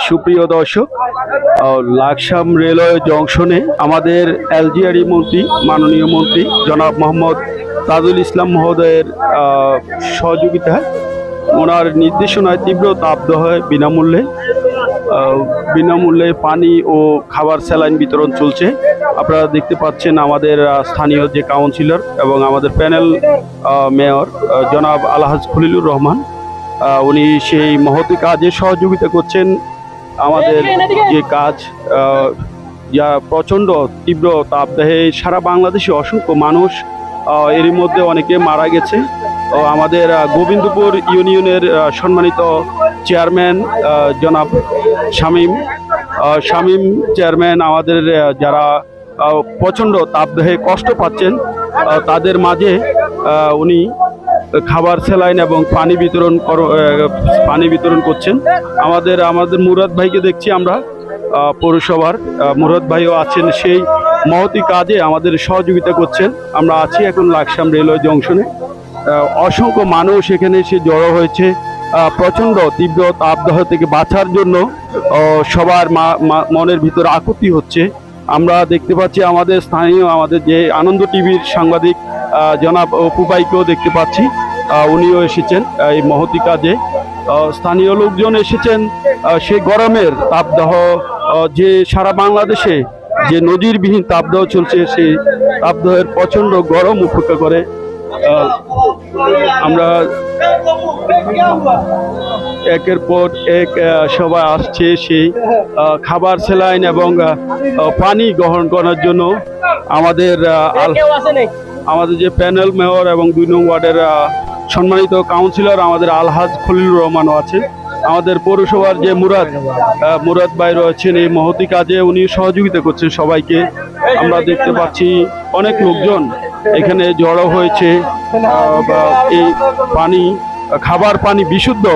সুপ্রিয় দর্শক, লাকসাম রেলওয়ে জংশনে আমাদের এলজিআরই মন্ত্রী, মাননীয় মন্ত্রী জনাব মোহাম্মদ তাজুল ইসলাম মহোদয়ের সহযোগিতায়, ওনার নির্দেশনায় তীব্র তাপদাহে বিনামূল্যে পানি ও খাবার স্যালাইন বিতরণ চলছে। আপনারা দেখতে পাচ্ছেন আমাদের স্থানীয় যে কাউন্সিলর এবং আমাদের প্যানেল মেয়র জনাব আলহাজ খলিলুর রহমান, উনি সেই মহতি কাজে সহযোগিতা করছেন। আমাদের যে কাজ, যা প্রচণ্ড তীব্র তাপদাহে সারা বাংলাদেশে অসংখ্য মানুষ, এরই মধ্যে অনেকে মারা গেছে। আমাদের গোবিন্দপুর ইউনিয়নের সম্মানিত চেয়ারম্যান জনাব শামীম চেয়ারম্যান, আমাদের যারা প্রচণ্ড তাপদাহে কষ্ট পাচ্ছেন তাদের মাঝে উনি খাবার স্যালাইন এবং পানি বিতরণ করছেন। আমাদের মুরাদ ভাইকে দেখছি আমরা, পৌরসভার মুরাদ ভাইও আছেন সেই মহতি কাজে আমাদের সহযোগিতা করছেন। আমরা আছি এখন লাকসাম রেলওয়ে জংশনে। অসংখ্য মানুষ এখানে এসে জড়ো হয়েছে প্রচণ্ড তীব্র তাপদাহ থেকে বাঁচার জন্য। সবার মনের ভিতরে আকুতি হচ্ছে। আমরা দেখতে পাচ্ছি আমাদের যে আনন্দ টিভির সাংবাদিক জনাব অপু ভাইকেও দেখতে পাচ্ছি, উনিও এসেছেন এই মহতি কাজে। স্থানীয় লোকজন এসেছেন সেই গরমের তাপদাহ, যে সারা বাংলাদেশে যে নজিরবিহীন তাপদাহ চলছে, সেই তাপদাহের প্রচণ্ড গরম উপেক্ষা করে আমরা একের পর এক সবাই আসছে সেই খাবার স্যালাইন এবং পানি গ্রহণ করার জন্য। আমাদের যে প্যানেল মেয়র এবং 2 নং ওয়ার্ডের সম্মানিত কাউন্সিলর আমাদের আলহাজ খলিলুর রহমানও আছে। আমাদের পৌরসভার যে মুরাদ ভাই রয়েছেন এই মহতি কাজে, উনি সহযোগিতা করছেন সবাইকে। আমরা দেখতে পাচ্ছি অনেক লোকজন এখানে জড়ো হয়েছে এই খাবার পানি, বিশুদ্ধ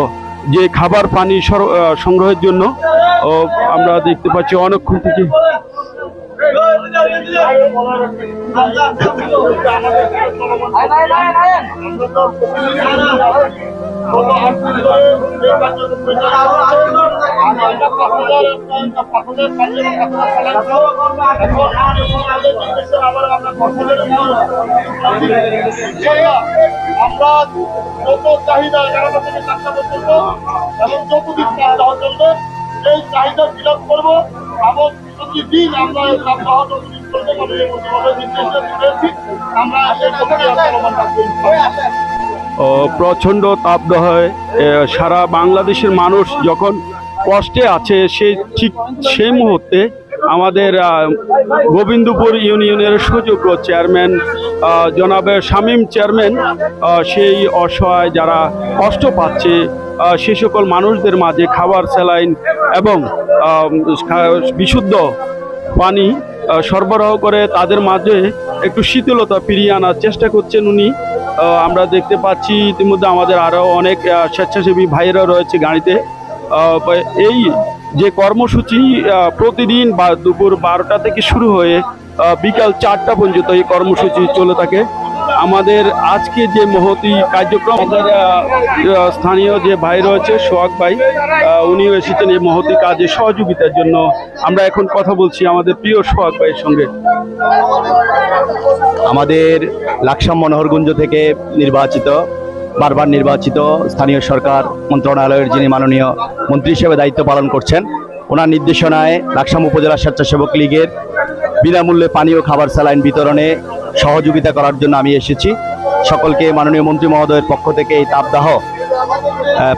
যে খাবার পানি সংগ্রহের জন্য। আমরা দেখতে পাচ্ছি অনেকক্ষণ থেকে আমরা যত চাহিদা 11টা থেকে 4টা পর্যন্ত এবং যতদিন তাপদাহ চলবে এই চাহিদা ফিল আপ করবো এবং প্রতিদিন আমরা এই তাপদাহ যতদিন চলবে আমরা প্রচণ্ড তাপদাহে সারা বাংলাদেশের মানুষ যখন কষ্টে আছে, সেই মুহূর্তে আমাদের গোবিন্দপুর ইউনিয়নের সুযোগ্য চেয়ারম্যান জনাবে শামীম চেয়ারম্যান সেই অসহায় যারা কষ্ট পাচ্ছে সে সকল মানুষদের মাঝে খাবার স্যালাইন এবং বিশুদ্ধ পানি সরবরাহ করে তাদের মাঝে একটু শীতলতা ফিরিয়ে আনার চেষ্টা করছেন উনি। আমরা দেখতে পাচ্ছি ইতিমধ্যে আমাদের আরও অনেক স্বেচ্ছাসেবী ভাইয়েরা রয়েছে গাড়িতে। এই যে কর্মসূচি প্রতিদিন দুপুর 12টা থেকে শুরু হয়ে বিকাল 4টা পর্যন্ত এই কর্মসূচি চলে থাকে। আমাদের আজকে যে মহতি কার্যক্রম, আমাদের স্থানীয় যে ভাই রয়েছে সোহাগ ভাই, উনিও এসেছেন এই মহতি কাজে সহযোগিতার জন্য। আমরা এখন কথা বলছি আমাদের প্রিয় সোহাগ ভাইয়ের সঙ্গে। আমাদের লাকসাম মনোহরগুঞ্জ থেকে বারবার নির্বাচিত স্থানীয় সরকার মন্ত্রণালয়ের যিনি মাননীয় মন্ত্রী হিসেবে দায়িত্ব পালন করছেন, ওনার নির্দেশনায় লাকসাম উপজেলা স্বেচ্ছাসেবক লীগের বিনামূল্যে পানি ও খাবার স্যালাইন বিতরণে সহযোগিতা করার জন্য আমি এসেছি। সকলকে মাননীয় মন্ত্রী মহোদয়ের পক্ষ থেকে এই তাপদাহ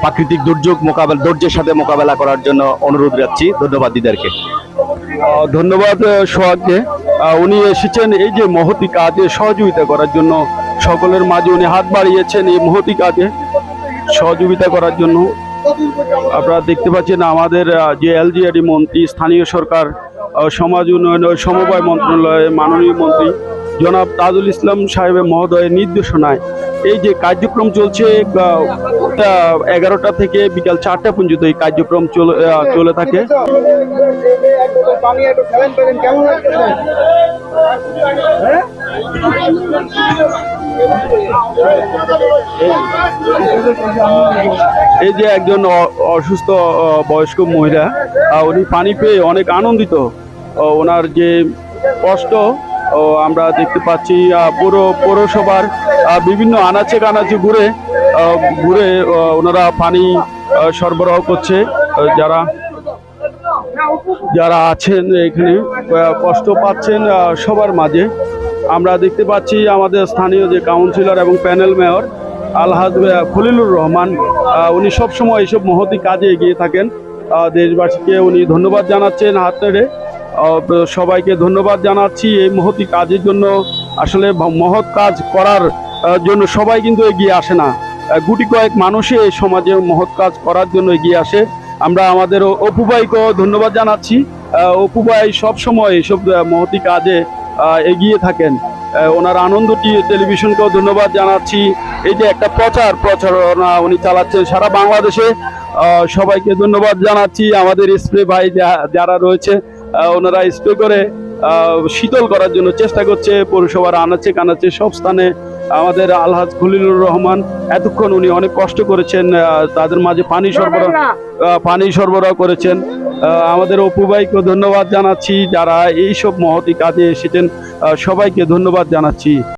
প্রাকৃতিক দুর্যোগ ধৈর্যের সাথে মোকাবেলা করার জন্য অনুরোধ রাখছি। ধন্যবাদ দিদারকে। ধন্যবাদ সোহাগকে। উনি এসেছেন এই যে মহতি কাজে সহযোগিতা করার জন্য। সকলের মাঝে উনি হাত বাড়িয়েছেন এই মহতি কাজে সহযোগিতা করার জন্য। আপনারা দেখতে পাচ্ছেন আমাদের যে এলজিআরই মন্ত্রী, স্থানীয় সরকার সমাজ উন্নয়ন ও সমবায় মন্ত্রণালয়ের মাননীয় মন্ত্রী জনাব তাজুল ইসলাম সাহেবের মহোদয়ের নির্দেশনায় এই যে কার্যক্রম চলছে, 11টা থেকে বিকাল 4টা পর্যন্ত এই কার্যক্রম চলে থাকে। এই যে একজন অসুস্থ বয়স্ক মহিলা, উনি পানি পেয়ে অনেক আনন্দিত। ওনার যে কষ্ট আমরা দেখতে পাচ্ছি, পুরো পৌরসভার বিভিন্ন আনাচে কানাচে ঘুরে ওনারা পানি সরবরাহ করছে। যারা আছেন এখানে কষ্ট পাচ্ছেন সবার মাঝে। আমরা দেখতে পাচ্ছি আমাদের স্থানীয় যে কাউন্সিলর এবং প্যানেল মেয়র আলহাজ খলিলুর রহমান, উনি সবসময় এইসব মহতি কাজে এগিয়ে থাকেন। দেশবাসীকে উনি ধন্যবাদ জানাচ্ছেন হাত নেড়ে। সবাইকে ধন্যবাদ জানাচ্ছি এই মহতি কাজের জন্য। আসলে মহৎ কাজ করার জন্য সবাই কিন্তু এগিয়ে আসে না, গুটি কয়েক মানুষই এই সমাজে মহৎ কাজ করার জন্য এগিয়ে আসে। আমরা আমাদের অপু ভাইকেও ধন্যবাদ জানাচ্ছি। অপু ভাই সবসময় এইসব মহতি কাজে এগিয়ে থাকেন। ওনার আনন্দ টেলিভিশনকেও ধন্যবাদ জানাচ্ছি। এই যে একটা প্রচারণা উনি চালাচ্ছেন সারা বাংলাদেশে, সবাইকে ধন্যবাদ জানাচ্ছি। আমাদের স্প্রে ভাই যারা রয়েছে ওনারা স্প্রে করে শীতল করার জন্য চেষ্টা করছে পৌরসভার আনাচে কানাচে সব স্থানে। আমাদের আলহাজ খলিলুর রহমান এতক্ষণ উনি অনেক কষ্ট করেছেন, তাদের মাঝে পানি সরবরাহ করেছেন। আমাদের অপু ভাইকে ধন্যবাদ জানাচ্ছি, যারা এইসব মহতি কাজে এসেছেন সবাইকে ধন্যবাদ জানাচ্ছি।